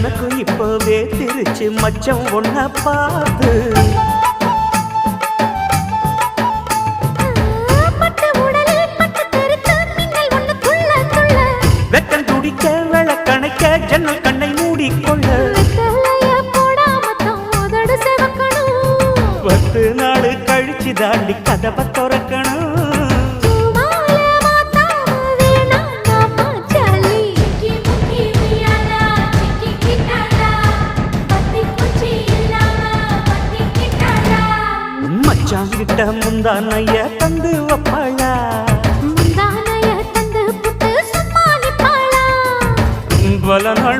எனக்கும் இப்பவே திருச்சி மச்சம் ஒன்ன பார்த்து வெக்கம் துடிக்க விளக்கணைக்க ஜன்னல் கண்ணை மூடிக்கொள்ள 10 நாள் கழிச்சு தாண்டி கதவை திறக்கணும் மச்சாங்கிட்ட முந்தானைய தந்து வப்பாளா பல நாள்